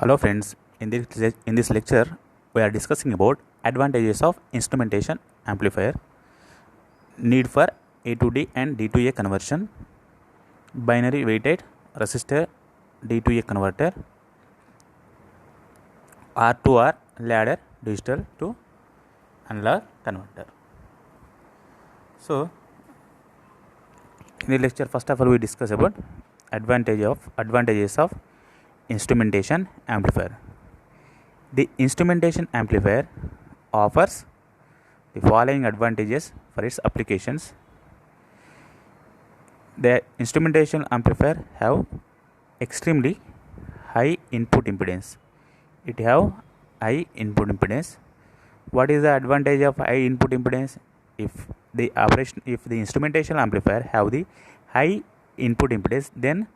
Hello friends, in this lecture we are discussing about advantages of instrumentation amplifier, need for A to D and D to A conversion, binary weighted resistor D to A converter, R to R ladder digital to analog converter. So in the lecture first of all we discuss about advantages of instrumentation amplifier. The instrumentation amplifier offers the following advantages for its applications. The instrumentation amplifier have extremely high input impedance. It have high input impedance. What is the advantage of high input impedance? If the instrumentation amplifier have the high input impedance, then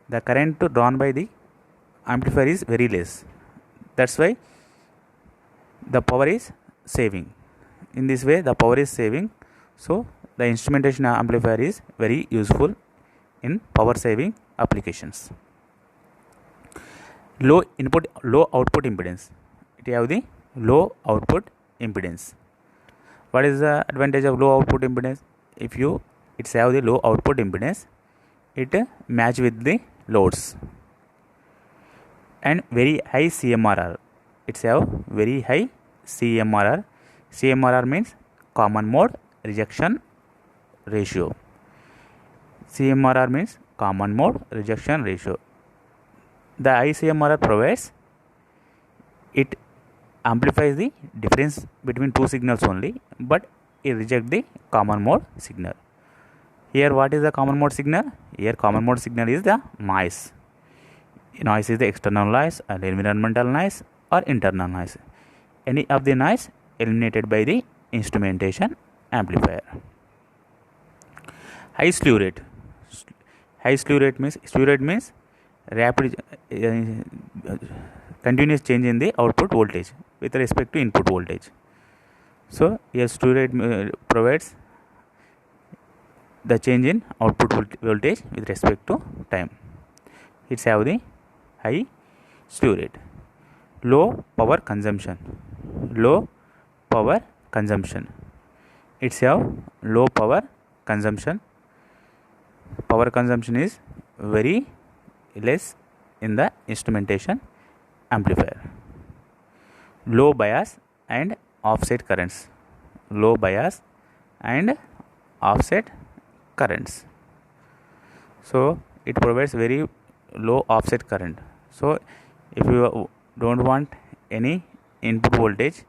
the current drawn by the amplifier is very less. That's why the power is saving. In this way the power is saving, so the instrumentation amplifier is very useful in power saving applications. Low output impedance. It have the low output impedance. What is the advantage of low output impedance? If it have the low output impedance, it match with the loads. And very high CMRR. It have very high CMRR. CMRR means common mode rejection ratio. CMRR means common mode rejection ratio. The high CMRR provides, it amplifies the difference between two signals only, but it rejects the common mode signal. Here what is the common mode signal? Here common mode signal is the noise. Noise is the external noise or environmental noise or internal noise. Any of the noise eliminated by the instrumentation amplifier. High slew rate. High slew rate means rapid continuous change in the output voltage with respect to input voltage. So here slew rate provides the change in output voltage with respect to time. It's have the high slew rate. Low power consumption. It's have low power consumption. Power consumption is very less in the instrumentation amplifier. Low bias and offset currents. So it provides very low offset current. So if you don't want any input voltage,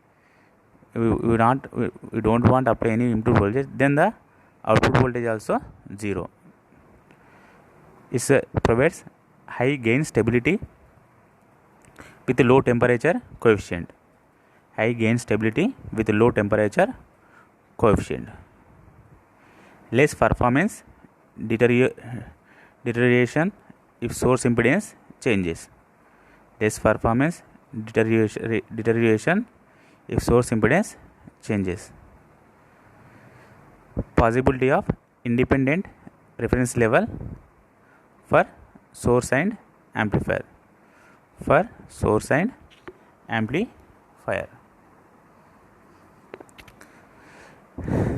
we don't want apply any input voltage, then the output voltage also 0. It provides high gain stability with low temperature coefficient. Less performance deterioration if source impedance changes. Deterioration if source impedance changes. Possibility of independent reference level for source and amplifier.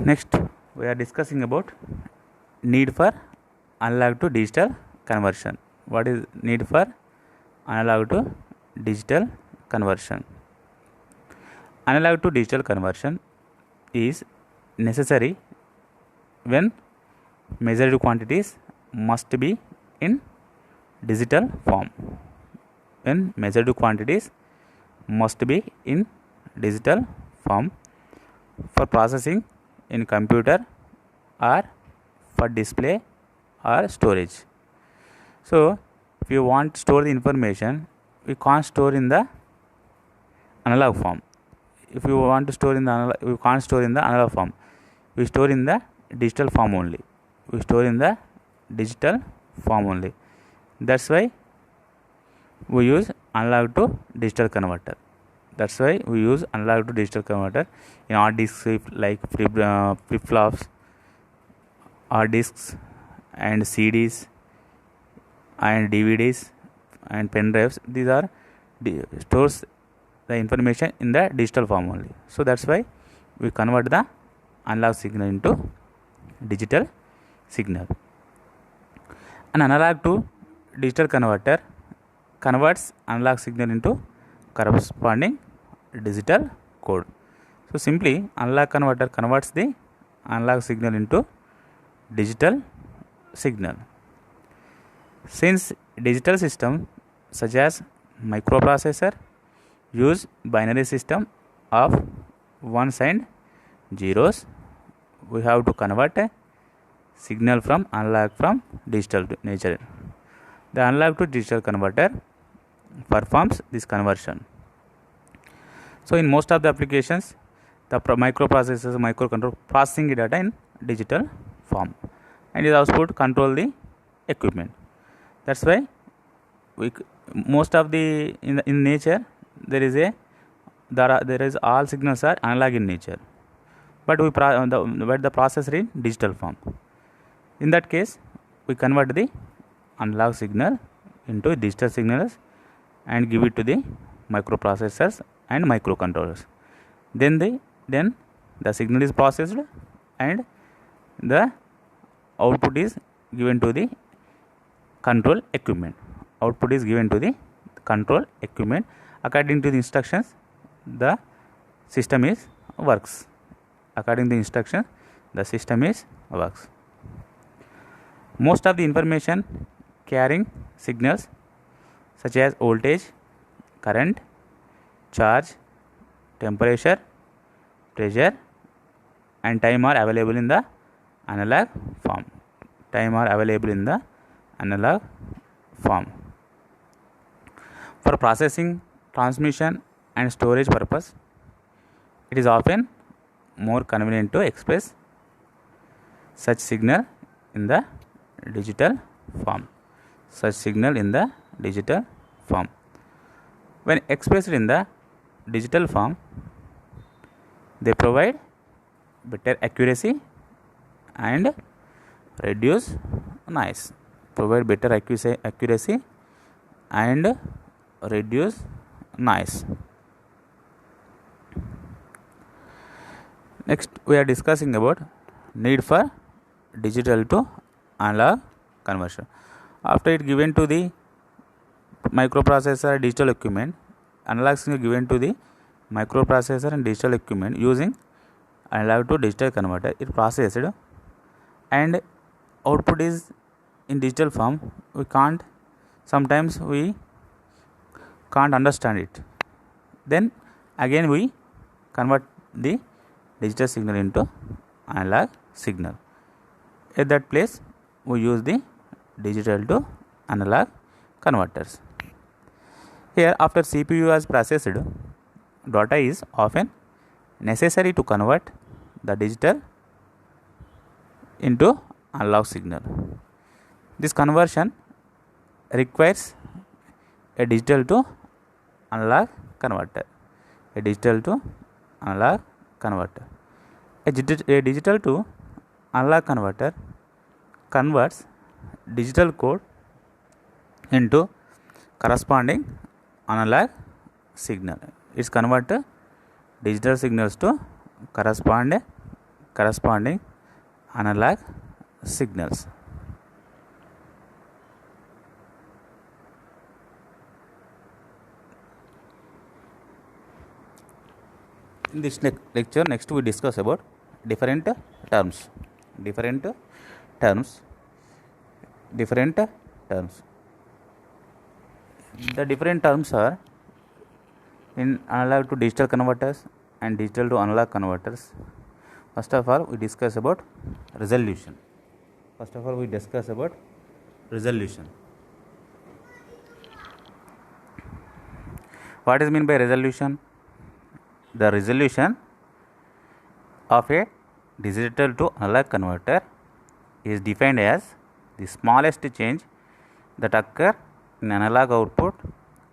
Next we are discussing about need for analog to digital conversion. What is need for analog to digital conversion? Analog to digital conversion is necessary when measured quantities must be in digital form. For processing in computer or for display or storage. So if you want to store the information, we can't store in the analog form. If you want to store in the analog, we can't store in the analog form. We store in the digital form only. That's why we use analog to digital converter. In hard disks like flip flops, hard disks and CDs and DVDs and pen drives. These are stores the information in the digital form only. So that's why we convert the analog signal into digital signal. An analog to digital converter converts analog signal into corresponding digital code. So simply analog converter converts the analog signal into digital signal. Since digital system such as microprocessor use binary system of ones and zeros, we have to convert a signal from analog from digital to nature. The analog to digital converter performs this conversion. So in most of the applications, the microprocessors, microcontroller processing data in digital form, and its output control the equipment. That's why most of the in nature there is all signals are analog in nature, but the processor in digital form. In that case, we convert the analog signal into digital signals and give it to the microprocessors and microcontrollers. Then the signal is processed and the output is given to the control equipment. Output is given to the control equipment. According to the instructions, the system is works. According to the instruction, the system is works. Most of the information carrying signals such as voltage, current, charge, temperature, pressure and time are available in the analog form. For processing, transmission and storage purpose, it is often more convenient to express such signal in the digital form. When expressed in the digital form, they provide better accuracy and reduce noise. Next, we are discussing about need for digital to analog conversion. After it given to the microprocessor digital equipment, analog signal given to the microprocessor and digital equipment using analog to digital converter, it processed and output is in digital form. Sometimes we can't understand it. Then again we convert the digital signal into analog signal. At that place we use the digital to analog converters. Here, after CPU has processed, data is often necessary to convert the digital into analog signal. This conversion requires a digital to analog converter. A digital to analog converter converts digital code into corresponding analog signal. It's convert digital signals to corresponding analog signals. In this lecture, next we discuss about different terms. The different terms are in analog to digital converters and digital to analog converters. First of all, we discuss about resolution. What is meant by resolution? The resolution of a digital to analog converter is defined as the smallest change that occur in analog output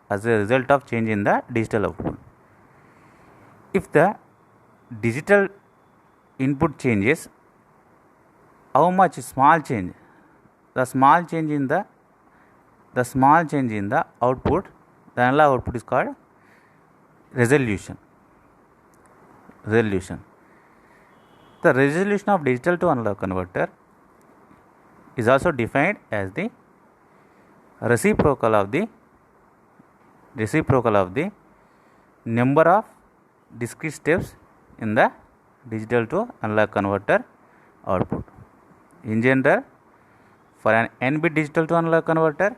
as a result of change in the digital output. If the digital input changes, how much small change? The small change in the output the analog output is called resolution. The resolution of digital to analog converter is also defined as the reciprocal of the number of discrete steps in the digital to analog converter output. In general, for an n-bit digital to analog converter,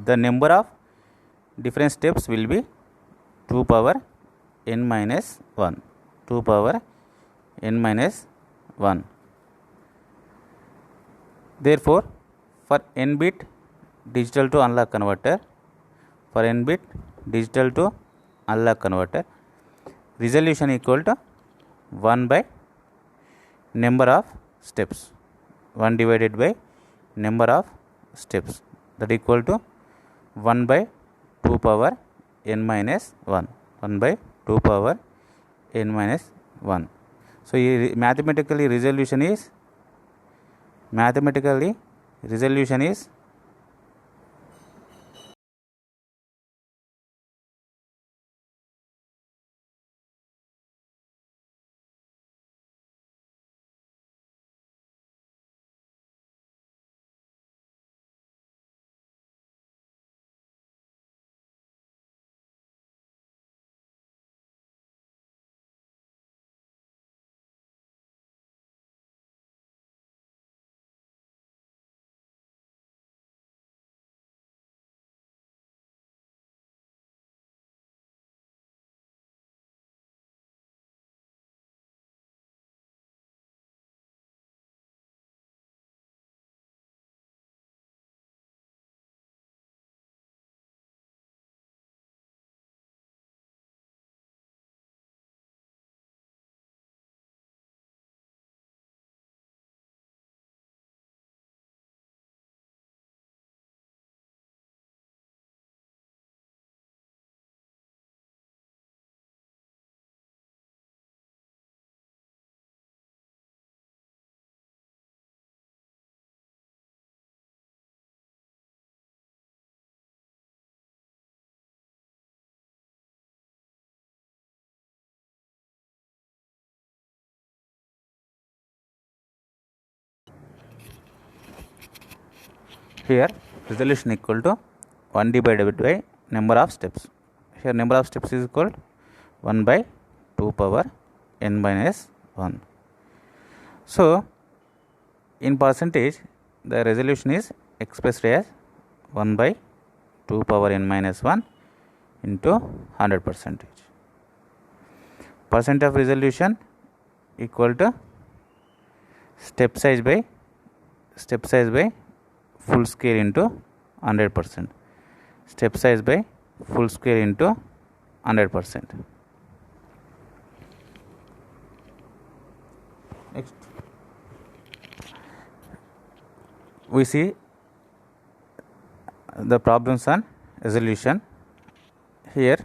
the number of different steps will be 2 power n minus 1. Therefore, for n-bit digital to analog converter, resolution equal to 1 by number of steps, 1 divided by number of steps, that equal to 1 by 2 power n minus 1. So mathematically resolution is here resolution equal to 1 divided by number of steps. Here number of steps is equal to 1 by 2 power n minus 1. So in percentage, the resolution is expressed as 1 by 2 power n minus 1 into 100%. Percent of resolution equal to step size by full scale into 100%. Step size by full scale into 100%. Next, we see the problems on resolution. Here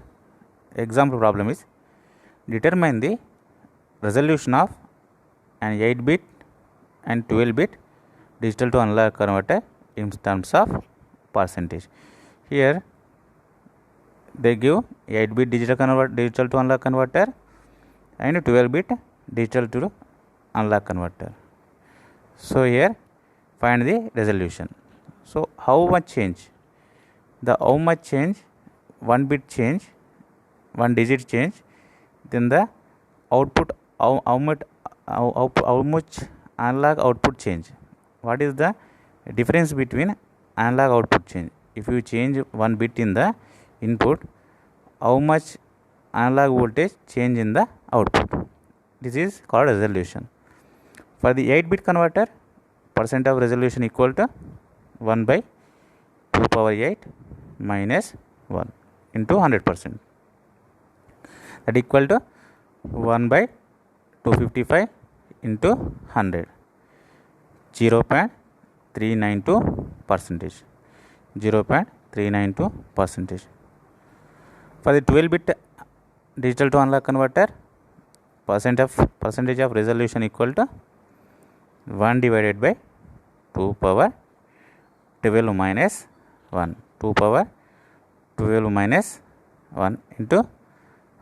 example problem is determine the resolution of an 8-bit and 12-bit digital to analog converter in terms of percentage. Here they give 8-bit digital to analog converter and 12-bit digital to analog converter. So here find the resolution. So how much change? How much change? 1 bit change, 1 digit change, then the output, how much analog output change. What is the difference between analog output change? If you change 1 bit in the input, how much analog voltage change in the output? This is called resolution. For the 8-bit converter, percent of resolution equal to 1 by 2 power 8 minus 1 into 100%. That equal to 1 by 255 into 100. 0.392%. 0.392%. For the 12-bit digital to analog converter, percentage of resolution equal to 1 divided by 2 power 12 minus 1, 2 power 12 minus 1 into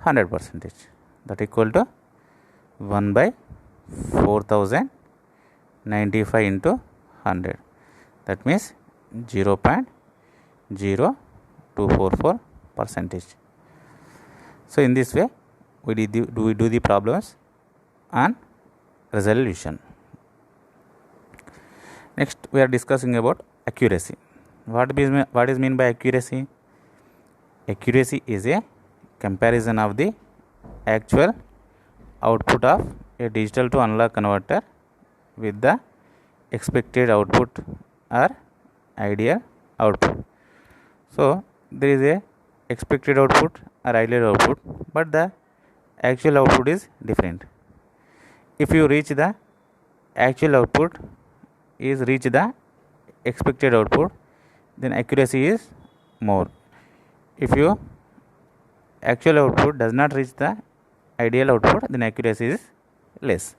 100%, that equal to 1 by 4095 into 100, that means 0.0244 percentage. So in this way we do the problems and resolution. Next we are discussing about accuracy. What is mean by accuracy? Accuracy is a comparison of the actual output of a digital to analog converter with the expected output or ideal output. So there is a expected output or ideal output, but the actual output is different. If you reach the actual output is reach the expected output, then accuracy is more. If your actual output does not reach the ideal output, then accuracy is less.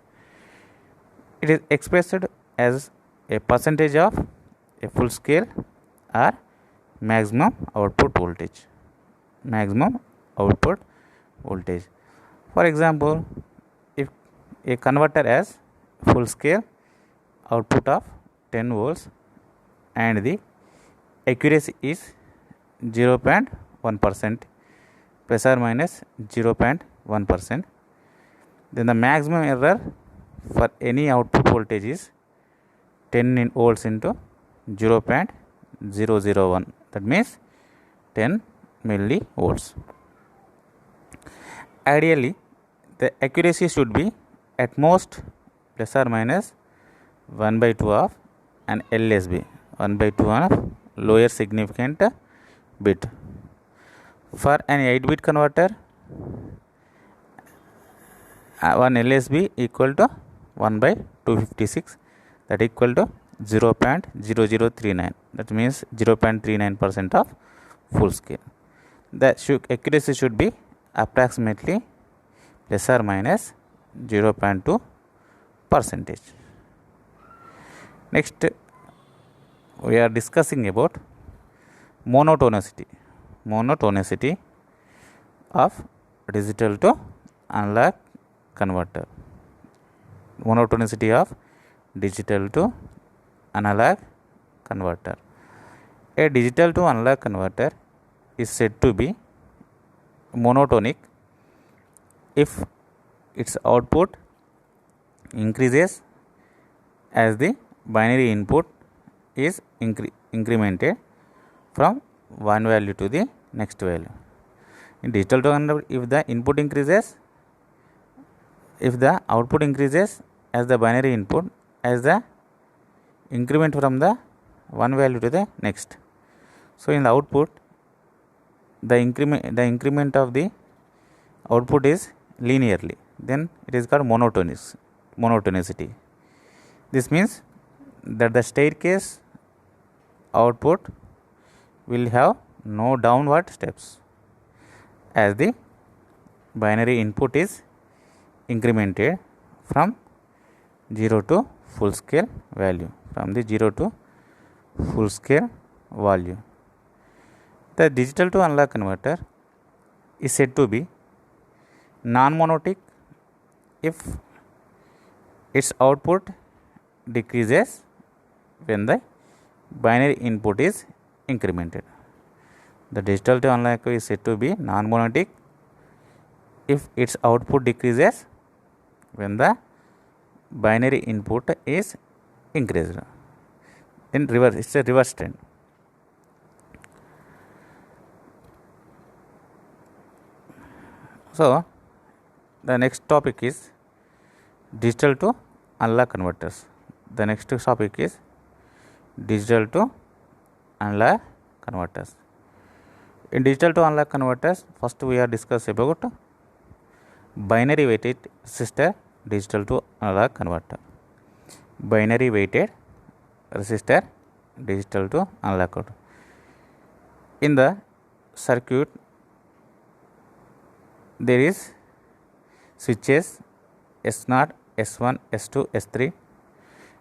It is expressed as a percentage of a full scale or maximum output voltage. Maximum output voltage. For example, if a converter has full scale output of 10 volts and the accuracy is 0.1% plus or minus 0.1%, then the maximum error for any output voltage is 10 volts into 0.001, that means 10 millivolts. Ideally the accuracy should be at most plus or minus 1 by 2 of an LSB, 1 by 2 of lower significant bit. For an 8-bit converter, 1 LSB equal to 1 by 256, that equal to 0.0039, that means 0.39% of full scale. The accuracy should be approximately plus or minus 0.2 percentage. Next we are discussing about monotonicity of digital to analog converter. Monotonicity of digital to analog converter. A digital to analog converter is said to be monotonic if its output increases as the binary input is incremented from one value to the next value. In digital to analog, if the input increases, if the output increases as the binary input, as the increment from the one value to the next. So in the output, the increment of the output is linearly, then it is called monotonicity. This means that the staircase output will have no downward steps as the binary input is incremented from 0 to full scale value, from the 0 to full scale value. The digital to analog converter is said to be non-monotonic if its output decreases when the binary input is incremented. The digital to analog is said to be non-monotonic if its output decreases when the binary input is increased. In reverse, it's a reverse trend. So the next topic is digital to analog converters. The next topic is digital to analog converters. In digital to analog converters, first we are discuss about binary weighted resistor digital to analog converter. Binary weighted resistor digital to analog converter. In the circuit there is switches S0, S1, S2, S3,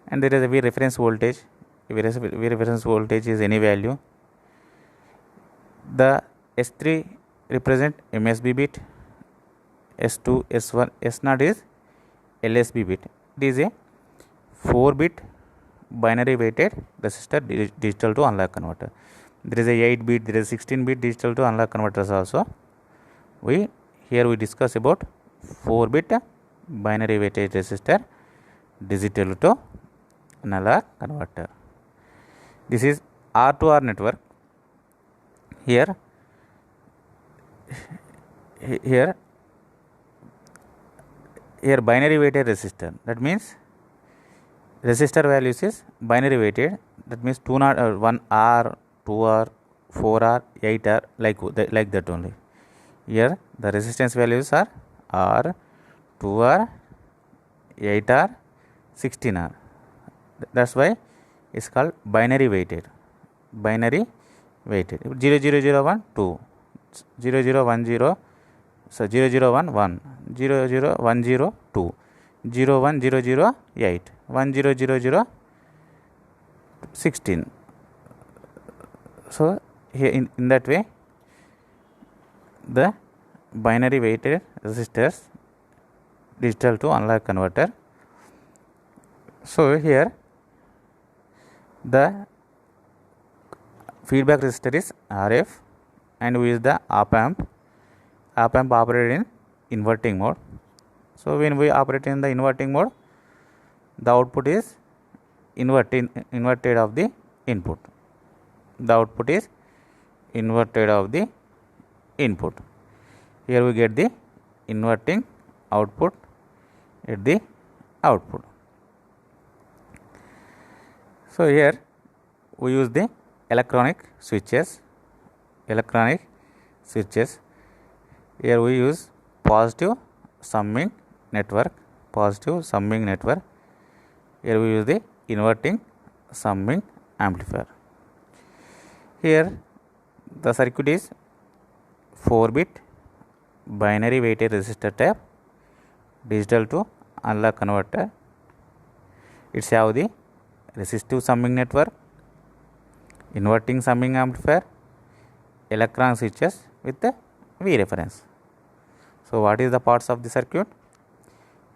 and there is a V reference voltage V reference voltage is any value. The S3 represent MSB bit, S2, S1, S0 is LSB bit. It is a 4-bit binary weighted resistor digital to analog converter. There is a 8-bit, there is a 16-bit digital to analog converters also. Here we discuss about 4-bit binary weighted resistor digital to analog converter. This is R to R network. Here binary weighted resistor, that means resistor values is binary weighted, that means 1R, 2R, 4R, 8R, like that only. Here the resistance values are R, 2R, 8R, 16R. That's why it's called binary weighted. 0 0 0 1 2, 0 0 1 0, so 0 0 1 1, 0 0 1 0 2, 0 1 0 0 8, 1 0 0 0 16. So here in that way the binary weighted resistors digital to analog converter. So here the feedback resistor is RF and we use the op amp operated in inverting mode. So when we operate in the inverting mode, the output is inverted of the input. The output is inverted of the input. Here we get the inverting output at the output. So here we use the electronic switches. Here we use positive summing network. Here we use the inverting summing amplifier. Here the circuit is 4-bit binary weighted resistor type digital to analog converter. It's have the resistive summing network, inverting summing amplifier, electron switches with the V reference. So what is the parts of the circuit?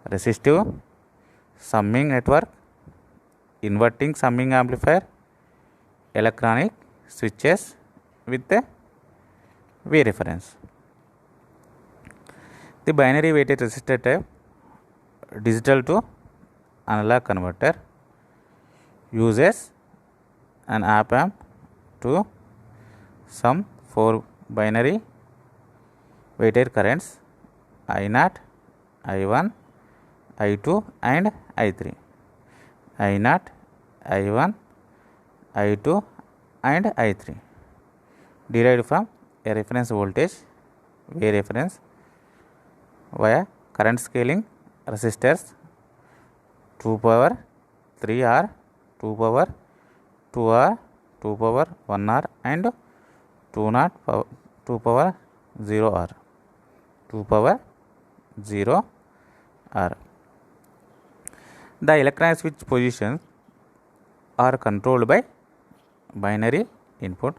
Resistive summing network, inverting summing amplifier, electronic switches with the V reference. The binary weighted resistor type digital to analog converter uses an op amp to sum 4 binary weighted currents I0, I1, I2 and I3. I0, I1, I2 and I3 derived from a reference voltage V reference via current scaling resistors 2 power 3R, 2 power 2R, 2 power 1R and 2 power 0R. 2 power 0R. The electronic switch positions are controlled by binary input.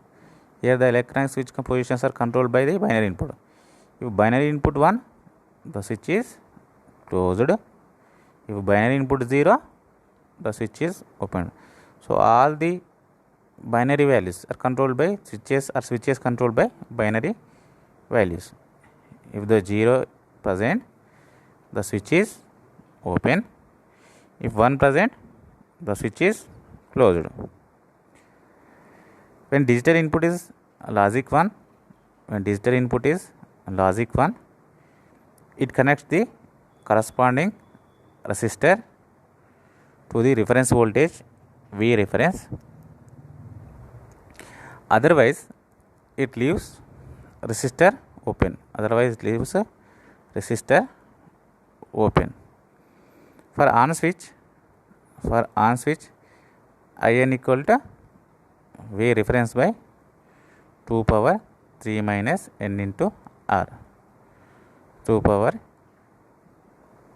Here the electronic switch positions are controlled by the binary input. If binary input 1, the switch is closed. If binary input 0, the switch is opened. So all the binary values are controlled by switches controlled by binary values. If the 0 present, the switch is open. If 1 present, the switch is closed. When digital input is logic 1, it connects the corresponding resistor to the reference voltage V reference. Otherwise, it leaves resistor open. For on switch, IN equal to V reference by 2 power 3 minus N into R. 2 power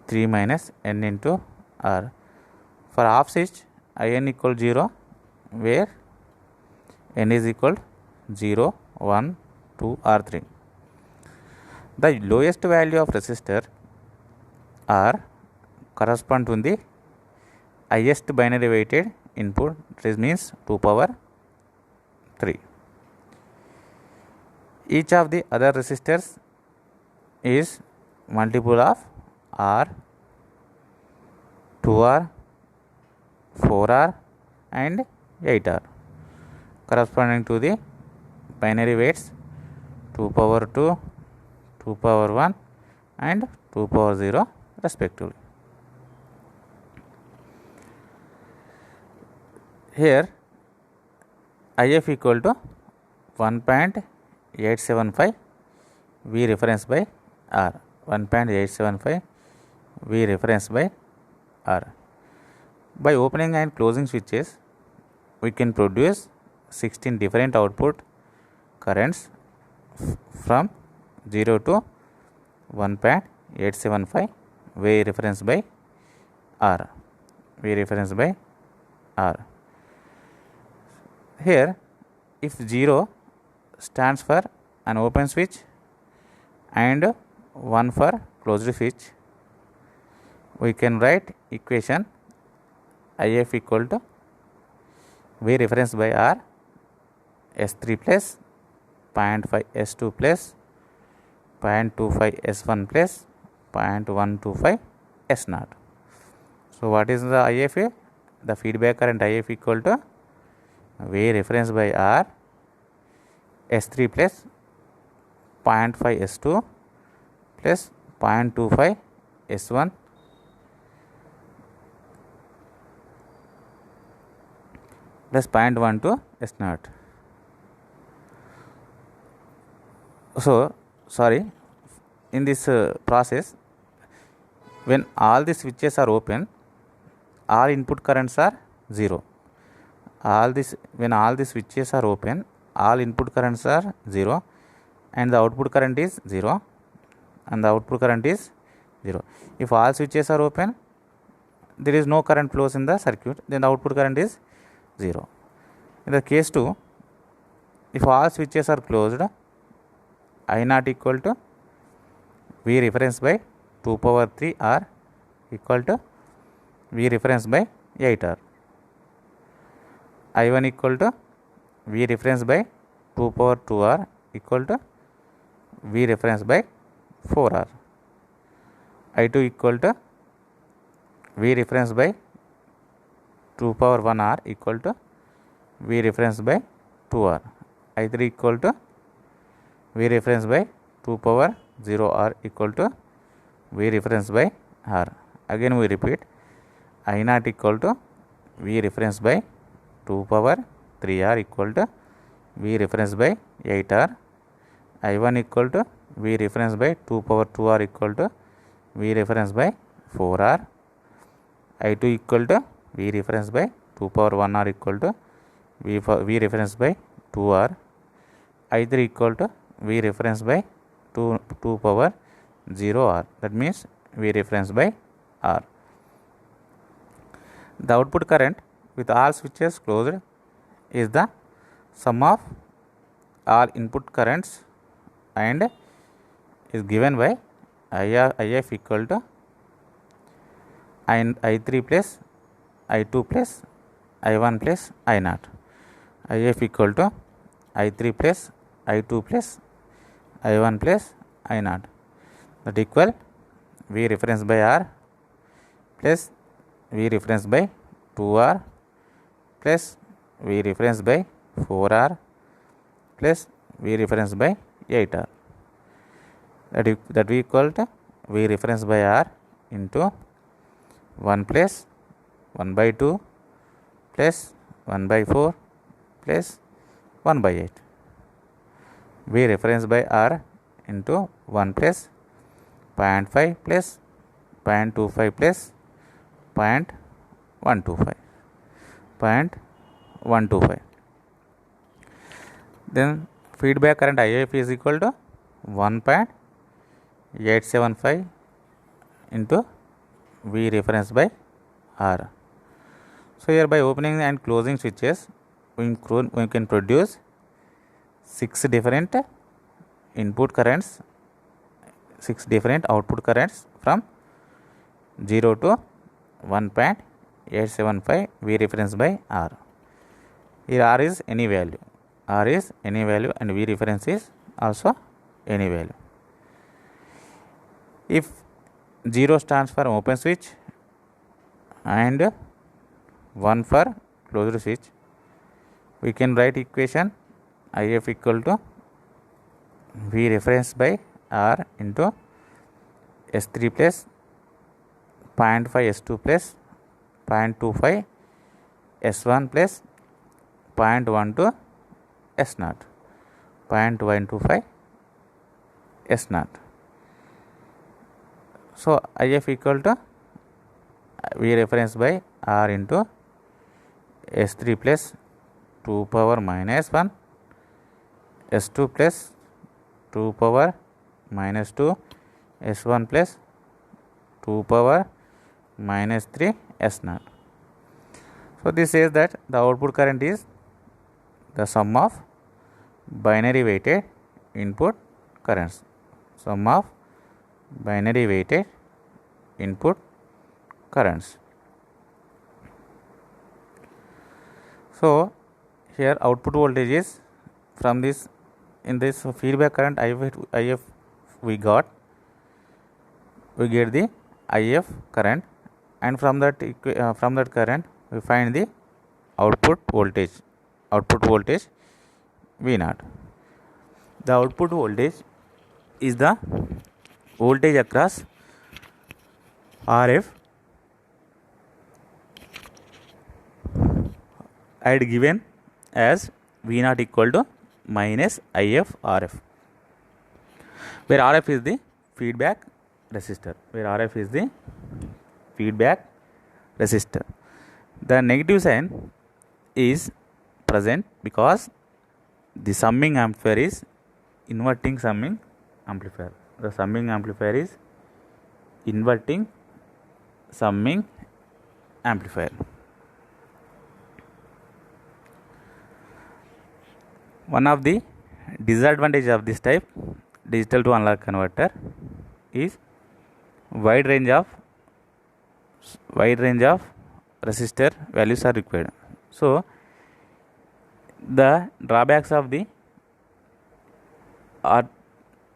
3 minus N into R. For off switch, IN equal 0, where n is equal 0, 1, 2 or 3. The lowest value of resistor R correspond to the highest binary weighted input, this means 2 power 3. Each of the other resistors is multiple of R, 2R, 4R and 8R, corresponding to the binary weights 2 power 2, 2 power 1 and 2 power 0 respectively. Here IF equal to 1.875 V reference by R, 1.875 V reference by R. By opening and closing switches, we can produce 16 different output currents from 0 to 1.875 V reference by R, V reference by R. Here, if 0 stands for an open switch and 1 for closed switch, we can write equation IF equal to V reference by R S3 plus 0.5 S2 plus 0.25 S1 plus 0.125 S0. So, what is the IF? The feedback current IF equal to V reference by R S3 plus 0.5 S2 plus 0.25 S1 plus 0.12 S0. So, sorry, in this process, when all the switches are open, all input currents are 0. When all the switches are open, all input currents are 0 and the output current is 0 and the output current is 0. If all switches are open, there is no current flows in the circuit, then the output current is 0. In the case 2, if all switches are closed, I0 equal to V reference by 2 power 3 R equal to V reference by 8R. I1 equal to V reference by 2 power 2R equal to V reference by 4R. I2 equal to V reference by 2 power 1R equal to V reference by 2R. I3 equal to V reference by 2 power 0R equal to V reference by R. Again we repeat, I0 equal to V reference by 2 power 3R equal to V reference by 8R. I1 equal to V reference by 2 power 2R equal to V reference by 4R. I2 equal to V reference by 2 power 1R equal to V reference by 2R. I3 equal to V reference by 2 power 0R, that means V reference by R. The output current with all switches closed is the sum of all input currents and is given by IF equal to I3 plus I2 plus I1 plus I0. IF equal to I3 plus I2 plus I1 plus I0, that equal V reference by R plus V reference by 2R plus V reference by 4R plus V reference by 8R, that we equal to V reference by R into 1 plus 1 by 2 plus 1 by 4 plus 1 by 8. V reference by R into 1 plus 0.5 plus 0.25 plus 0.125. Then feedback current IF is equal to 1.875 into V reference by R. So here by opening and closing switches, we can produce 6 different input currents, 6 different output currents from 0 to 1.875 V reference by R. Here R is any value. R is any value and V reference is also any value. If 0 stands for open switch and 1 for closed switch, we can write equation IF equal to V reference by R into S3 plus 0.5 S2 plus 0.25 S1 plus 0.12 S0, 0.125 S0. So IF equal to V reference by R into S3 plus 2 power minus 1 S2 plus 2 power minus 2 S1 plus 2 power minus 3 S0. So this says that the output current is the sum of binary weighted input currents. Sum of binary weighted input currents. So here output voltage is from this, in this feedback current IF we get the IF current, and from that current we find the output voltage V0. The output voltage is the voltage across RF I had given as V0 equal to minus IF RF, where RF is the feedback resistor. The negative sign is present because the summing amplifier is inverting summing amplifier. The summing amplifier is inverting summing amplifier. One of the disadvantages of this type digital to analog converter is wide range of resistor values are required. So the drawbacks of the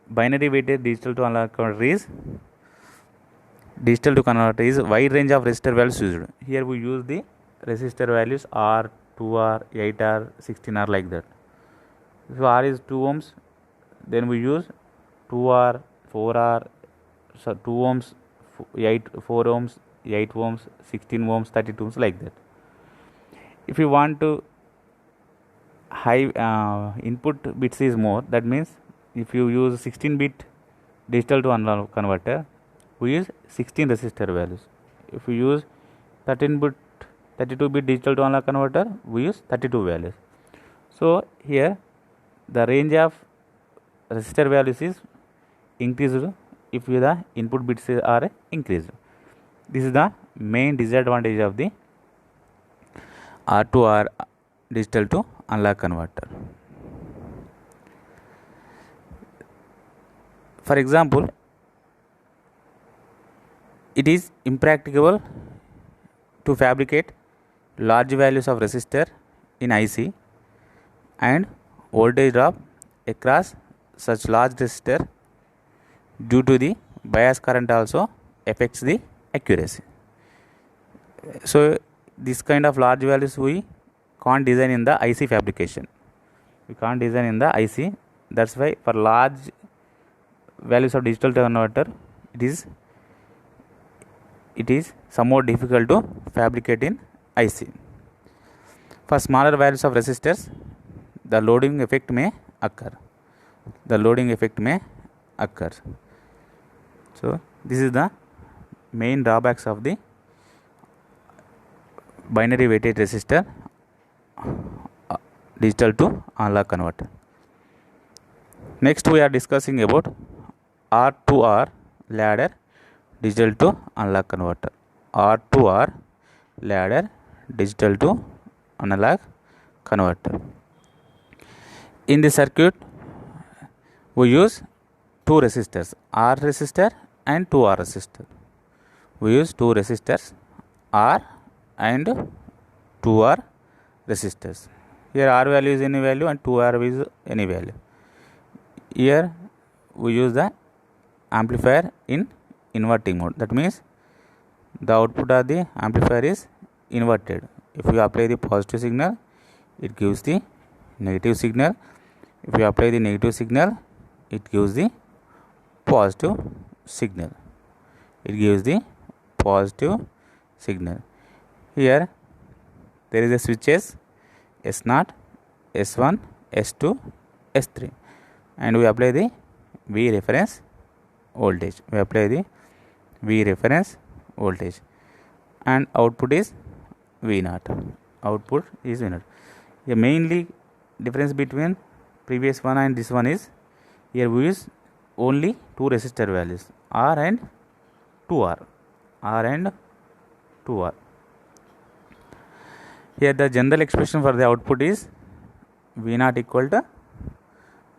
binary weighted digital to analog converter is wide range of resistor values used. Here we use the resistor values R, 2R, 8R, 16R like that. If R is 2 ohms, then we use 2R, 4R, so 2 ohms, 4 ohms, 8 ohms, 16 ohms, 32 ohms like that. If you want to high input bits is more, that means if you use 16-bit digital to analog converter, we use 16 resistor values. If you use 32-bit digital to analog converter, we use 32 values. So here the range of resistor values is increased if the input bits are increased. This is the main disadvantage of the R to R digital to analog converter. For example, it is impracticable to fabricate large values of resistor in IC, and voltage drop across such large resistor due to the bias current also affects the accuracy. So this kind of large values we can't design in the IC fabrication. That's why for large values of digital converter it is somewhat difficult to fabricate in IC. For smaller values of resistors, the loading effect may occur. So this is the main drawbacks of the binary weighted resistor digital to analog converter. Next we are discussing about R to R ladder digital to analog converter. R to R ladder digital to analog converter. In the circuit, we use two resistors, R resistor and 2R resistor. We use two resistors, R and 2R resistors. Here R value is any value and 2R is any value. Here we use the amplifier in inverting mode. That means the output of the amplifier is inverted. If you apply the positive signal, it gives the negative signal. If you apply the negative signal, it gives the positive signal. It gives the positive signal. Here there is a switches S0, S1, S2, S3, and we apply the V reference voltage. We apply the V reference voltage, and output is V0. Output is V0. The mainly difference between previous one and this one is, here we use only two resistor values, R and 2R. R and 2R. Here the general expression for the output is V0 equal to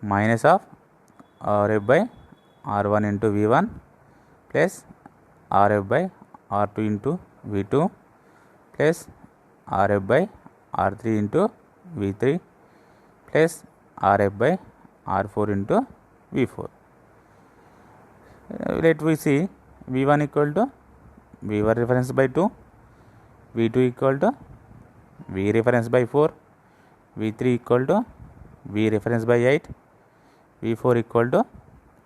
minus of Rf by R1 into V1 plus Rf by R2 into V2 plus Rf by R3 into V3 plus Rf by R4 into V4. Let we see V1 equal to V1 reference by 2, V2 equal to V reference by 4, V3 equal to V reference by 8, V4 equal to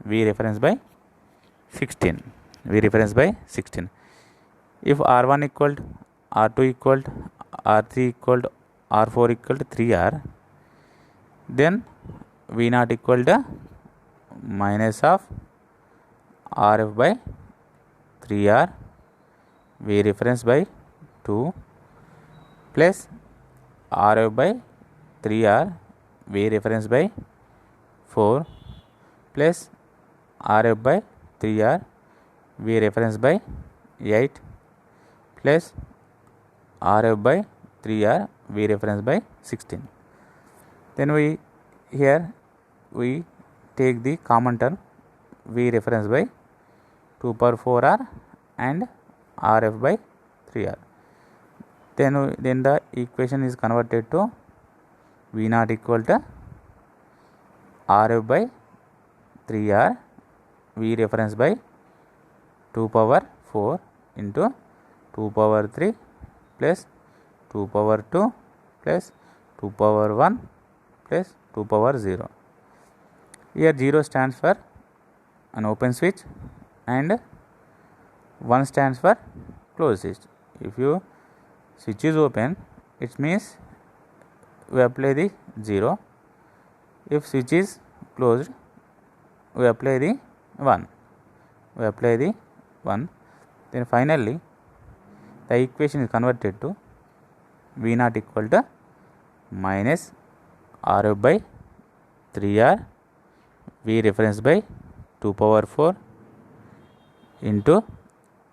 V reference by 16. V reference by 16. If R1 equal to R2 equal to R3 equal to R4 equal to 3R, then V0 equal to minus of Rf by 3R, V reference by 2 plus Rf by 3R, V reference by 4 plus Rf by 3R, V reference by 8 plus Rf by 3R, V reference by 16. Then we take the common term V reference by 2 power 4R and Rf by 3R. Then the equation is converted to V0 equal to Rf by 3R, V reference by 2 power 4 into 2 power 3 plus 2 power 2 plus 2 power 1 plus 2 power 0. Here 0 stands for an open switch and 1 stands for closed switch. If your switch is open, it means we apply the 0. If switch is closed, we apply the 1. We apply the 1. Then finally the equation is converted to V0 equal to minus Rf by 3R, V reference by 2 power 4 into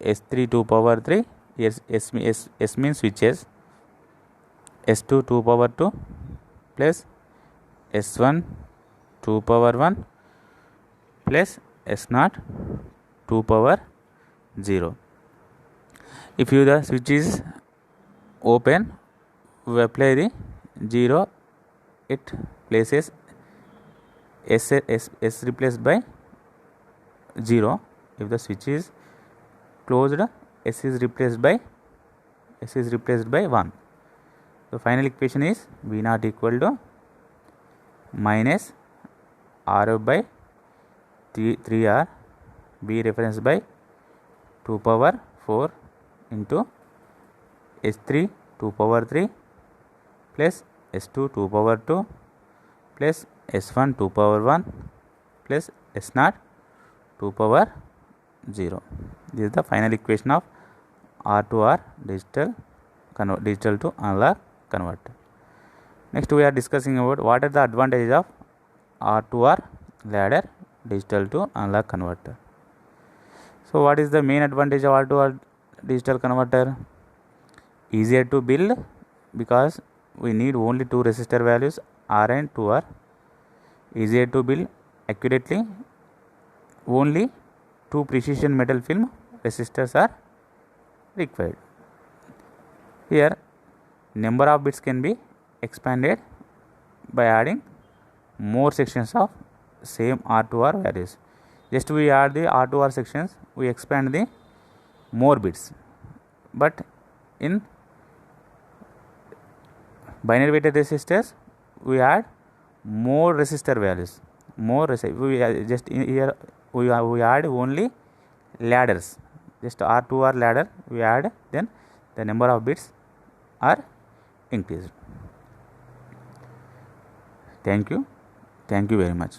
S3 2 power 3. Yes, S means switches, S2 2 power 2 plus S1 2 power 1 plus S0 2 power 0. If the switch is open, we apply the 0, it places S replaced by 0. If the switch is closed, S is replaced by 1. The final equation is V0 equal to minus Rf by 3R, V reference by 2 power 4 into S3 2 power 3 plus S2 2 power 2 plus S1 2 power 1 plus S0 2 power 0. This is the final equation of R to R digital to analog converter. Next we are discussing about what are the advantages of R to R ladder digital to analog converter. So what is the main advantage of R to R digital converter? Easier to build because we need only two resistor values R and 2R. Easier to build accurately. Only two precision metal film resistors are required. Here number of bits can be expanded by adding more sections of same R2R values. Just we add the R2R sections, we expand the more bits. But in binary weighted resistors, we add more resistor values. We add only ladders. Just R2R ladder we add, then the number of bits are increased. Thank you very much.